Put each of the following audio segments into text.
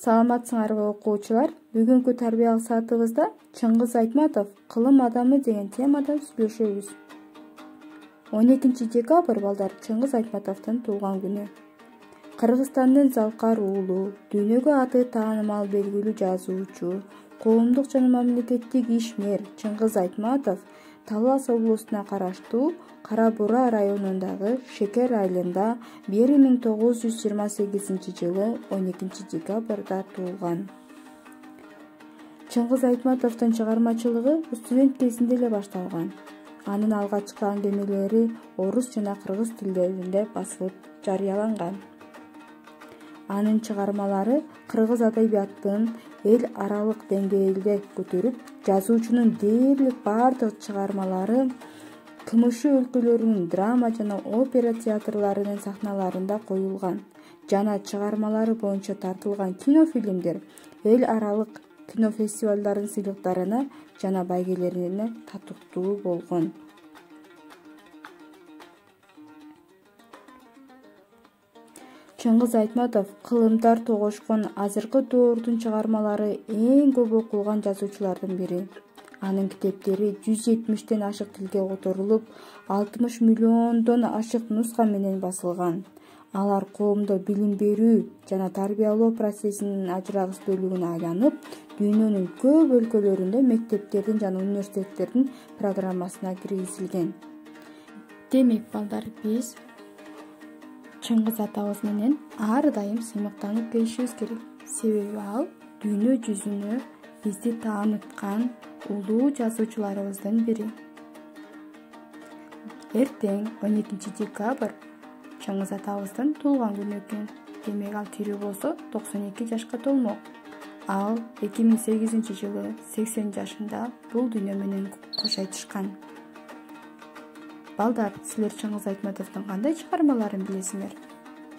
Саламатсыңарбы окуучулар? Бүгүнкү тарбиялык саатыбызда Чыңгыз Айтматов кылым адамы деген темадан сүйлөшөбүз. 12 декабрь балдар Чыңгыз Айтматовдун туулган күнү. Кыргызстандын Залкар уулу, дүйнөгө аты таанымал белгилүү жазуучу, коомдук жана мамлекеттик ишмер Чыңгыз Айтматов Талас облусуна караштуу Кара Бура районундагы Шекер айылында 1928 жылы 12 декабрда туулган. Чыңгыз Айтматовдун чыгармачылыгы студент кезинде эле башталган. Анын алгачкы аңгемелери орус жана кыргыз тилдеринде басылып жарыяланган. Анын чыгармалары кыргыз адабиятын эл аралык деңгээлде көтөрүп, жазуучунун дээрлик бардык чыгармалары КМШ өлкөлөрүнүн драма жана опера театрларынын сахналарында коюлган жана чыгармалары боюнча тартылган кинофильмдер эл аралык кинофестивалдардын сыйлыктарына жана байгелерине татыктуу болгон. Чыңгыз Айтматов кылымдар тогошкон азыркы доордун чыгармалары эң көп окулган жазуучулардын бири. Анын китептери 170ден ашык тилге которулуп, 60 миллиондон ашык нуска менен басылган. Алар коомдо билим берүү жана тарбиялоо процессинин ажырагыс бөлүгүнө айланып, дүйнөнүн көп өлкөлөрүндө мектептердин жана университеттердин программасына киргизилген. Демек, балдар, биз Чыңгыз атабыз менен ар дайым сыймыктанып келишибиз керек. Себеби ал дүйнө жүзүнө бизди тааныткан улуу жазуучуларыбыздын бири. Эртең 12 декабрь Чыңгыз атабыздын туулган күнү экен. Демек, ал тирүү болсо 92 жашка толмок. Ал 2008 жылы 80 жашында бул дүйнө менен кош айтышкан. Балдар, силер Чыңгыз Айтматовдун кандай чыгармаларын билесиңер?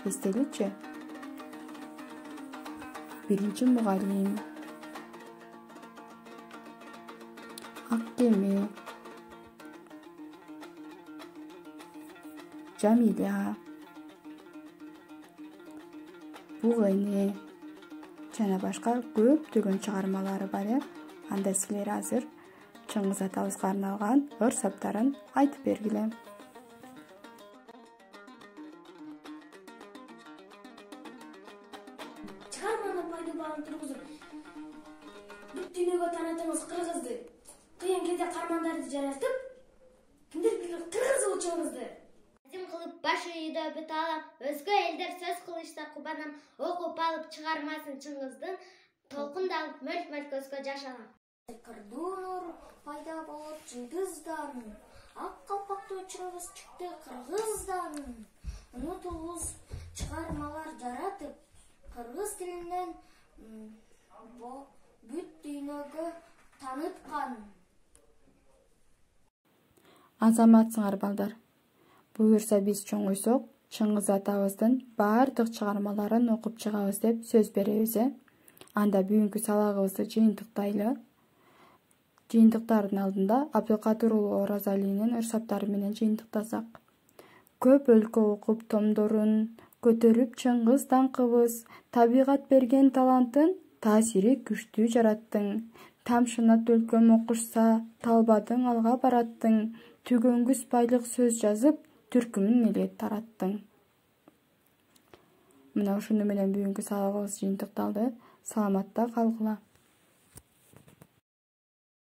Эстеличи. Биринчи мугалим, Ак кеме, Жамиля, Буг эне жана башка көптөгөн чыгармалары бар. Анда силер азыр Чыңгыз атабызга арналган ыр саптарын айтып бергиле. Чыгарманы пайдаланып тургузуп, бүт дүйнөгө таанытыңыз кыргызды. Кыйын кезде кармандарды жаратып, кимдир бир кыргыз учуңузду. Азим кылып баш үйдө бүт алам, өзгө элдер сөз кылышта кубанам, окуп алып чыгармасын Чыңгыздын, толкундалып мөлт-мөлт көзгө жаш алам. Кырдуур пайда болуп жылдыздан, ак калпактуу Чыңгыз чыкты кыргыздан. Унутулгус чыгармалар жаратып, кыргыз тилинен бүт дүйнөгө тааныткан. Азаматсыңар, балдар. Буюрса биз чоңойсок, Чыңгыз атабыздын бардык чыгармаларын окуп чыгабыз деп сөз беребиз. Анда бүгүнкү сабагыбызды жыйынтыктайлы. Жыйынтыктардын алдында Абдылкадыр уулу Оразалинин ыр саптары менен жыйынтыктасак. Көп өлкө окуп томдорун, көтөрүп Чыңгыз даңкыбыз, табигат берген талантын таасири күчтүү жараттың. Тамшынат өлкөм окушса, талбадың алга бараттың. Түгөнгүс байлык сөз жазып, түркүмүн эле тараттың. Мына ушуну менен бүгүнкү сабагыбыз жыйынтыкталды. Саламатта калгыла.